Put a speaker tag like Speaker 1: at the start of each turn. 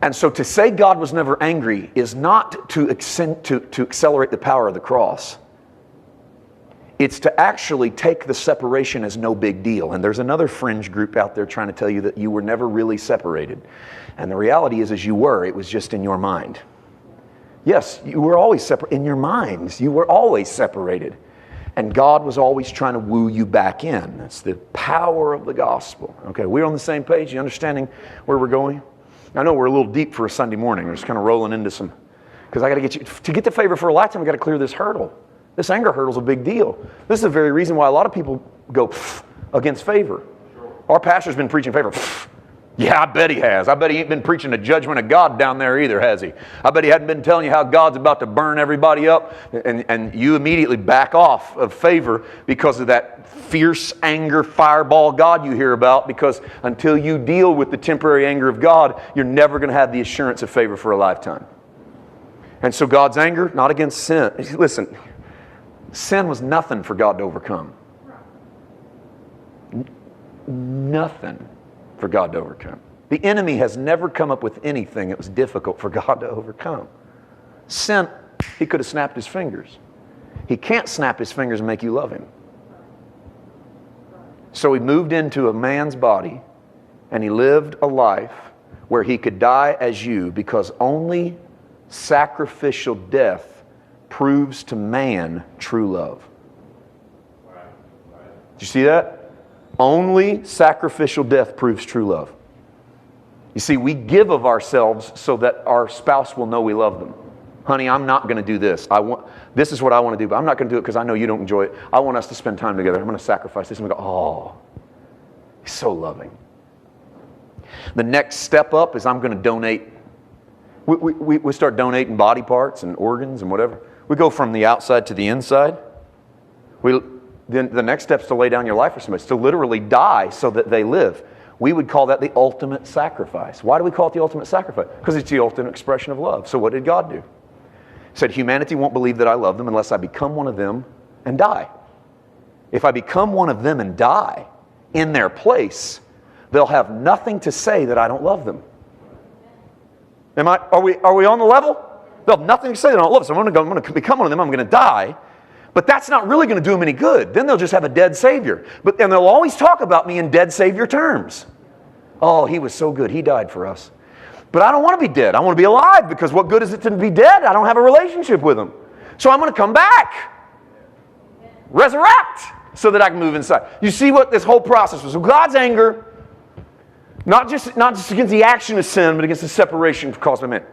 Speaker 1: And so to say God was never angry is not to accelerate the power of the cross. It's to actually take the separation as no big deal. And there's another fringe group out there trying to tell you that you were never really separated. And the reality is you were. It was just in your mind. Yes, you were always separate. In your minds, you were always separated. And God was always trying to woo you back in. That's the power of the gospel. Okay, we're on the same page? You understanding where we're going? I know we're a little deep for a Sunday morning. We're just kind of rolling into some, because I got to get you, to get the favor for a lifetime, I got to clear this hurdle. This anger hurdle is a big deal. This is the very reason why a lot of people go against favor. Our pastor's been preaching favor. Yeah, I bet he has. I bet he ain't been preaching the judgment of God down there either, has he? I bet he hadn't been telling you how God's about to burn everybody up, and you immediately back off of favor because of that fierce anger fireball God you hear about, because until you deal with the temporary anger of God, you're never going to have the assurance of favor for a lifetime. And so God's anger, not against sin. Listen, sin was nothing for God to overcome. Nothing for God to overcome. The enemy has never come up with anything that was difficult for God to overcome. Sin, he could have snapped his fingers. He can't snap his fingers and make you love him. So he moved into a man's body and he lived a life where he could die as you, because only sacrificial death proves to man true love. Did you see that? Only sacrificial death proves true love. You see, we give of ourselves so that our spouse will know we love them. Honey, I'm not going to do this. This is what I want to do, but I'm not going to do it because I know you don't enjoy it. I want us to spend time together. I'm going to sacrifice this. And we go, oh, he's so loving. The next step up is I'm going to donate. We start donating body parts and organs and whatever. We go from the outside to the inside. Then the next step is to lay down your life for somebody, to literally die so that they live. We would call that the ultimate sacrifice. Why do we call it the ultimate sacrifice? Because it's the ultimate expression of love. So what did God do? He said, humanity won't believe that I love them unless I become one of them and die. If I become one of them and die in their place, they'll have nothing to say that I don't love them. Are we on the level? They'll have nothing to say that I don't love them. So I'm going to become one of them. I'm going to die. But that's not really going to do them any good. Then they'll just have a dead Savior. And they'll always talk about me in dead Savior terms. Oh, he was so good. He died for us. But I don't want to be dead. I want to be alive, because what good is it to be dead? I don't have a relationship with him. So I'm going to come back. Resurrect so that I can move inside. You see what this whole process was. So God's anger, not just against the action of sin, but against the separation caused by man.